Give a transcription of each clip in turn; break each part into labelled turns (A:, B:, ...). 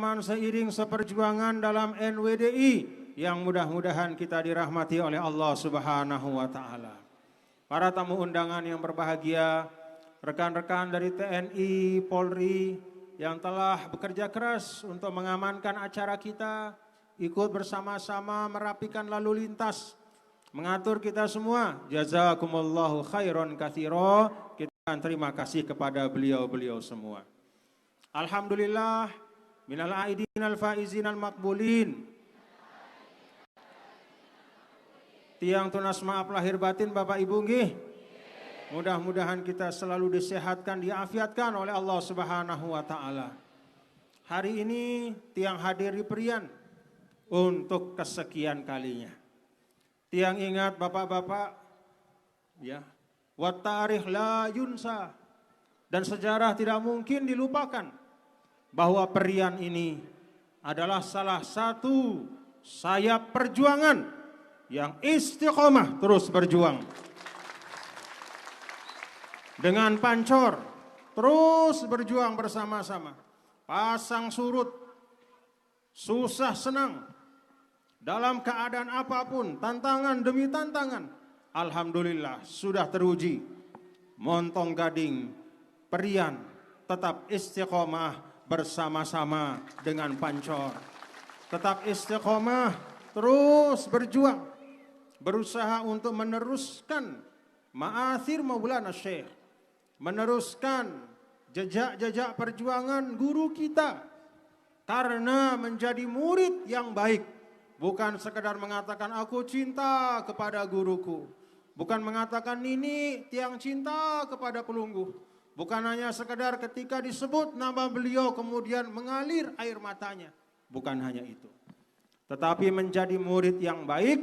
A: teman seiring seperjuangan dalam NWDI yang mudah-mudahan kita dirahmati oleh Allah Subhanahu wa taala. Para tamu undangan yang berbahagia, rekan-rekan dari TNI, Polri yang telah bekerja keras untuk mengamankan acara kita, ikut bersama-sama merapikan lalu lintas, mengatur kita semua. Jazakumullahu khairan katsira. Kita terima kasih kepada beliau-beliau semua. Alhamdulillah, minal aidin al faizin al makbulin. Tiang tunas maaf lahir batin Bapak Ibu nggih. Mudah-mudahan kita selalu disehatkan, diafiatkan oleh Allah Subhanahu wa taala. Hari ini tiang hadir di Perian untuk kesekian kalinya. Tiang ingat Bapak-bapak ya, wa tarikh la yunsa, dan sejarah tidak mungkin dilupakan bahwa Perian ini adalah salah satu sayap perjuangan yang istiqomah terus berjuang. Dengan Pancor terus berjuang bersama-sama. Pasang surut, susah senang, dalam keadaan apapun, tantangan demi tantangan. Alhamdulillah sudah teruji. Montong Gading, Perian tetap istiqomah bersama-sama dengan Pancor. Tetap istiqomah terus berjuang, berusaha untuk meneruskan ma'athir Maulana Syekh, meneruskan jejak-jejak perjuangan guru kita, karena menjadi murid yang baik bukan sekedar mengatakan aku cinta kepada guruku, bukan mengatakan ini tiang cinta kepada pelunggu, bukan hanya sekedar ketika disebut nama beliau kemudian mengalir air matanya, bukan hanya itu. Tetapi menjadi murid yang baik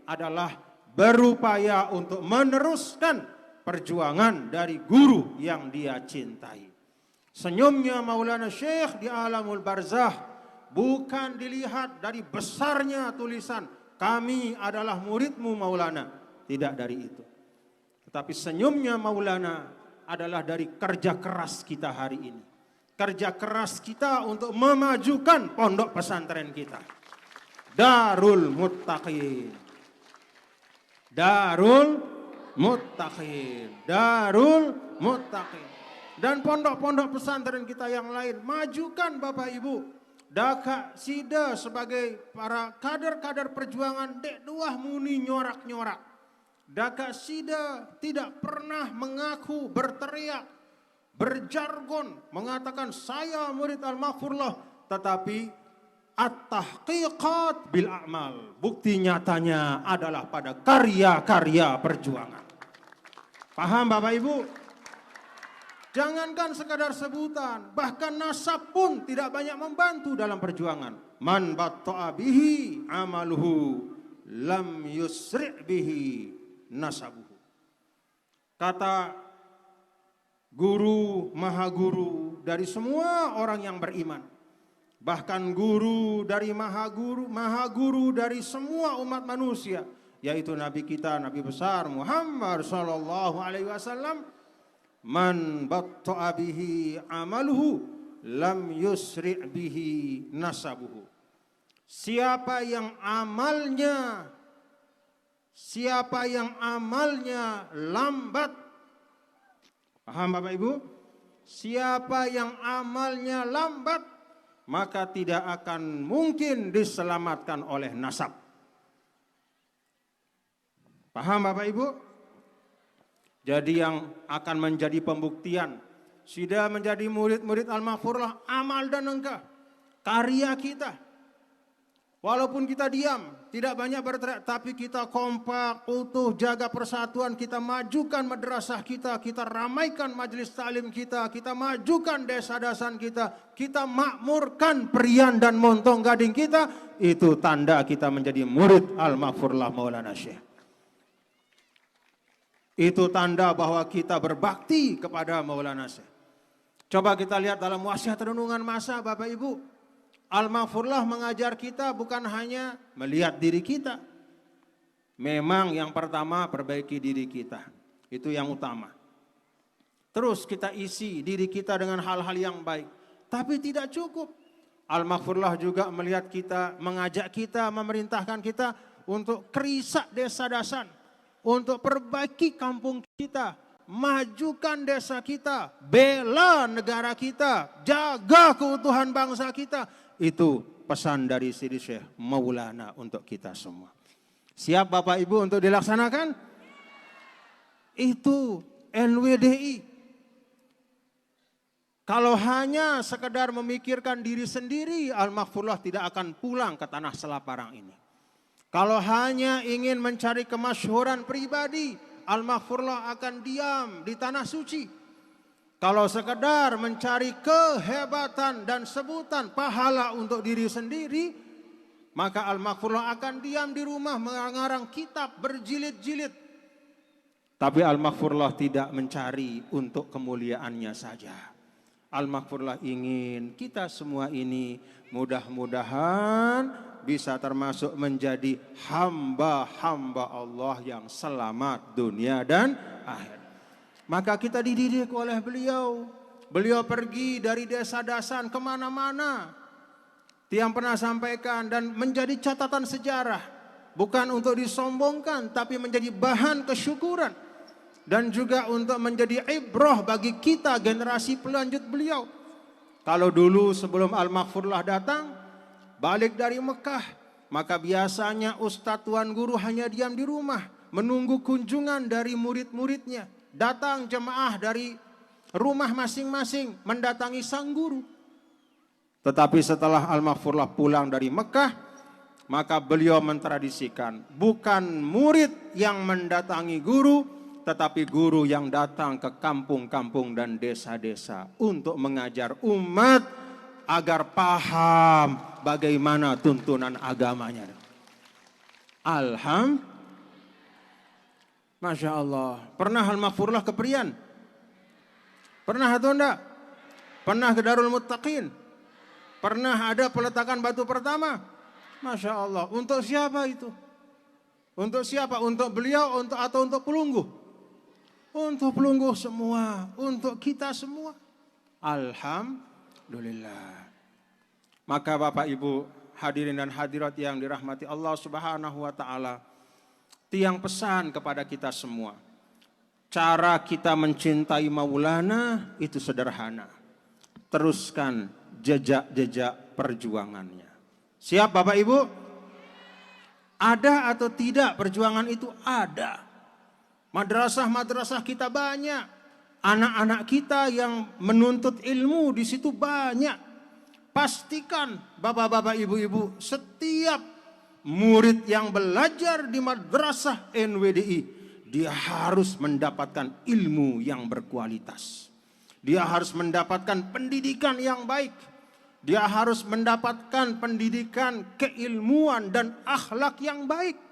A: adalah berupaya untuk meneruskan perjuangan dari guru yang dia cintai. Senyumnya Maulana Syekh di alamul barzah bukan dilihat dari besarnya tulisan kami adalah muridmu Maulana, tidak dari itu. Tetapi senyumnya Maulana adalah dari kerja keras kita hari ini. Kerja keras kita untuk memajukan pondok pesantren kita. Darul Muttaqin. Darul Muttaqin. Darul Muttaqin. Dan pondok-pondok pesantren kita yang lain, majukan Bapak Ibu. Daka Sida sebagai para kader-kader perjuangan dek duah muni nyorak-nyorak. Daka Sida tidak pernah mengaku berteriak, berjargon, mengatakan saya murid Al-Maghfurlah, tetapi at-tahqiqat bil a'mal. Bukti nyatanya adalah pada karya-karya perjuangan. Paham Bapak Ibu? Jangankan sekadar sebutan, bahkan nasab pun tidak banyak membantu dalam perjuangan. Man batta'a bihi amaluhu lam yusri' bihi nasabuhu. Kata guru, maha guru dari semua orang yang beriman. Bahkan guru dari maha guru dari semua umat manusia, yaitu Nabi kita, Nabi besar Muhammad sallallahu alaihi wasallam. Man batta'a bihi amaluhu lam yusri' bihi nasabuhu. Siapa yang amalnya lambat, paham Bapak Ibu? Siapa yang amalnya lambat, maka tidak akan mungkin diselamatkan oleh nasab. Paham Bapak Ibu? Jadi yang akan menjadi pembuktian Sida menjadi murid-murid Al-Maghfurlah, amal dan engkau, karya kita. Walaupun kita diam, tidak banyak berteriak, tapi kita kompak, utuh, jaga persatuan, kita majukan madrasah kita ramaikan majelis taklim kita majukan desa-desan kita makmurkan Perian dan Montong Gading kita. Itu tanda kita menjadi murid Al-Maghfurlah Maulana Syekh. Itu tanda bahwa kita berbakti kepada Maulana Syekh. Coba kita lihat dalam wasiat renungan masa Bapak Ibu. Al-Maghfurlah mengajar kita bukan hanya melihat diri kita. Memang yang pertama perbaiki diri kita. Itu yang utama. Terus kita isi diri kita dengan hal-hal yang baik. Tapi tidak cukup. Al-Maghfurlah juga melihat kita, mengajak kita, memerintahkan kita untuk kerisak desa dasan, untuk perbaiki kampung kita, majukan desa kita, bela negara kita, jaga keutuhan bangsa kita. Itu pesan dari Sidi Syekh Maulana untuk kita semua. Siap Bapak Ibu untuk dilaksanakan? Itu NWDI. Kalau hanya sekedar memikirkan diri sendiri, Al-Maghfurlah tidak akan pulang ke tanah Selaparang ini. Kalau hanya ingin mencari kemasyhuran pribadi, Al-Maghfurlah akan diam di tanah suci. Kalau sekedar mencari kehebatan dan sebutan pahala untuk diri sendiri, maka Al-Maghfurlah akan diam di rumah mengarang kitab berjilid-jilid. Tapi Al-Maghfurlah tidak mencari untuk kemuliaannya saja. Al-Maghfurlah ingin kita semua ini mudah-mudahan bisa termasuk menjadi hamba-hamba Allah yang selamat dunia dan akhirat. Maka kita dididik oleh beliau. Beliau pergi dari desa dasan kemana-mana. Tiang pernah sampaikan dan menjadi catatan sejarah. Bukan untuk disombongkan tapi menjadi bahan kesyukuran. Dan juga untuk menjadi ibrah bagi kita generasi pelanjut beliau. Kalau dulu sebelum Al-Maghfurlah datang, balik dari Mekah, maka biasanya ustadz tuan guru hanya diam di rumah, menunggu kunjungan dari murid-muridnya. Datang jemaah dari rumah masing-masing mendatangi sang guru. Tetapi setelah Al-Maghfurlah pulang dari Mekah, maka beliau mentradisikan bukan murid yang mendatangi guru, tetapi guru yang datang ke kampung-kampung dan desa-desa untuk mengajar umat agar paham bagaimana tuntunan agamanya. Alhamdulillah. Masya Allah. Pernah Al-Maghfurlah ke Prian? Pernah atau enggak? Pernah ke Darul Muttaqin? Pernah ada peletakan batu pertama? Masya Allah. Untuk siapa itu? Untuk siapa? Untuk beliau atau untuk pelungguh? Untuk pelungguh semua, untuk kita semua. Alhamdulillah. Maka Bapak Ibu hadirin dan hadirat yang dirahmati Allah Subhanahu wa taala, tiang pesan kepada kita semua. Cara kita mencintai Maulana itu sederhana. Teruskan jejak-jejak perjuangannya. Siap Bapak Ibu? Ada atau tidak perjuangan itu? Ada. Madrasah-madrasah kita banyak. Anak-anak kita yang menuntut ilmu di situ banyak. Pastikan bapak-bapak ibu-ibu, setiap murid yang belajar di madrasah NWDI, dia harus mendapatkan ilmu yang berkualitas. Dia harus mendapatkan pendidikan yang baik. Dia harus mendapatkan pendidikan keilmuan dan akhlak yang baik.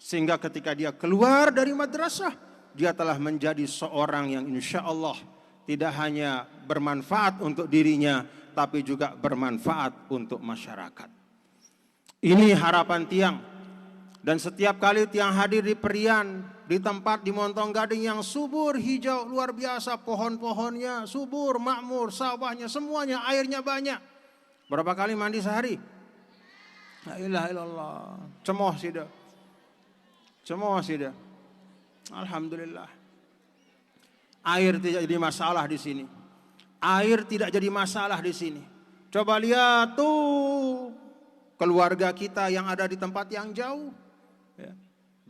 A: Sehingga ketika dia keluar dari madrasah, dia telah menjadi seorang yang insya Allah tidak hanya bermanfaat untuk dirinya, tapi juga bermanfaat untuk masyarakat. Ini harapan tiang. Dan setiap kali tiang hadir di Perian, di tempat di Montong Gading yang subur, hijau, luar biasa, pohon-pohonnya subur, makmur, sawahnya, semuanya, airnya banyak. Berapa kali mandi sehari? La ilaha illallah. Cemoh sih dah. Semua sudah. Alhamdulillah. Air tidak jadi masalah di sini. Air tidak jadi masalah di sini. Coba lihat tuh keluarga kita yang ada di tempat yang jauh. Ya.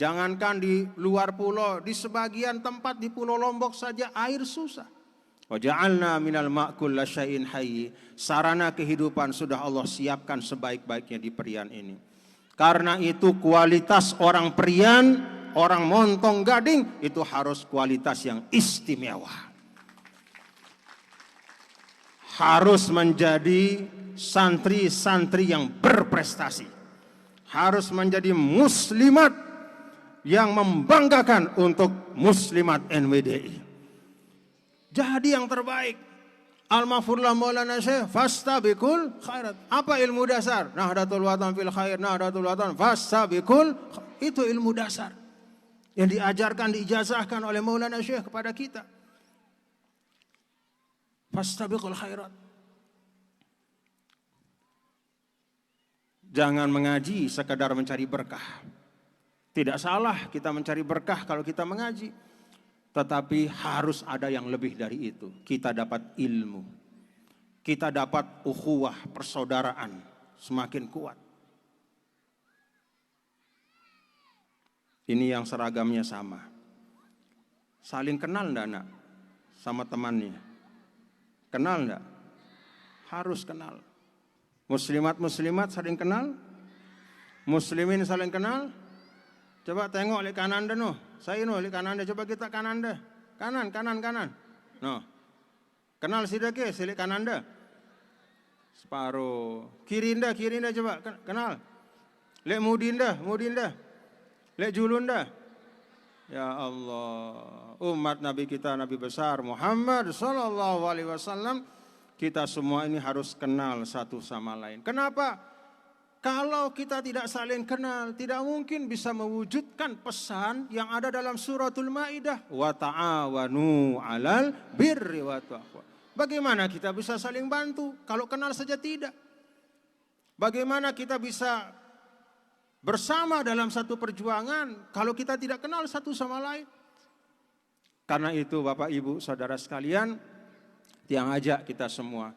A: Jangankan di luar pulau, di sebagian tempat di Pulau Lombok saja air susah. Wa ja'alna minal ma'kul lasyai'in hayy. Sarana kehidupan sudah Allah siapkan sebaik-baiknya di Perian ini. Karena itu kualitas orang Perian, orang Montong Gading itu harus kualitas yang istimewa. Harus menjadi santri-santri yang berprestasi. Harus menjadi muslimat yang membanggakan untuk muslimat NWDI. Jadi yang terbaik. Al-Maghfurlah Maulana Syekh fastabiqul khairat. Apa ilmu dasar? Nahdlatul Watan fil khair, Nahdlatul Watan fastabiqul. Itu ilmu dasar yang diajarkan, diijazahkan oleh Maulana Syekh kepada kita. Fastabiqul khairat. Jangan mengaji sekadar mencari berkah. Tidak salah kita mencari berkah kalau kita mengaji. Tetapi harus ada yang lebih dari itu. Kita dapat ilmu. Kita dapat ukhuwah, persaudaraan semakin kuat. Ini yang seragamnya sama. Saling kenal enggak nak sama temannya? Kenal enggak? Harus kenal. Muslimat saling kenal. Muslimin saling kenal. Coba tengok oleh kanan dah noh. Saya noh oleh kanan dah. Coba kita kanan dah. Kanan. Noh. Kenal sidake silik kanan dah. Separuh. Kiri dah coba kenal. Lek mudin dah. Lek julun dah. Ya Allah. Umat Nabi kita, Nabi besar Muhammad sallallahu alaihi wasallam, kita semua ini harus kenal satu sama lain. Kenapa? Kalau kita tidak saling kenal, tidak mungkin bisa mewujudkan pesan yang ada dalam suratul Maidah. Wa ta'awanu 'alal birri wa taqwa. Bagaimana kita bisa saling bantu kalau kenal saja tidak? Bagaimana kita bisa bersama dalam satu perjuangan kalau kita tidak kenal satu sama lain? Karena itu Bapak Ibu Saudara sekalian, yang ajak kita semua,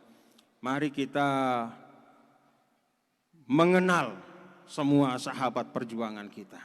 A: mari kita mengenal semua sahabat perjuangan kita.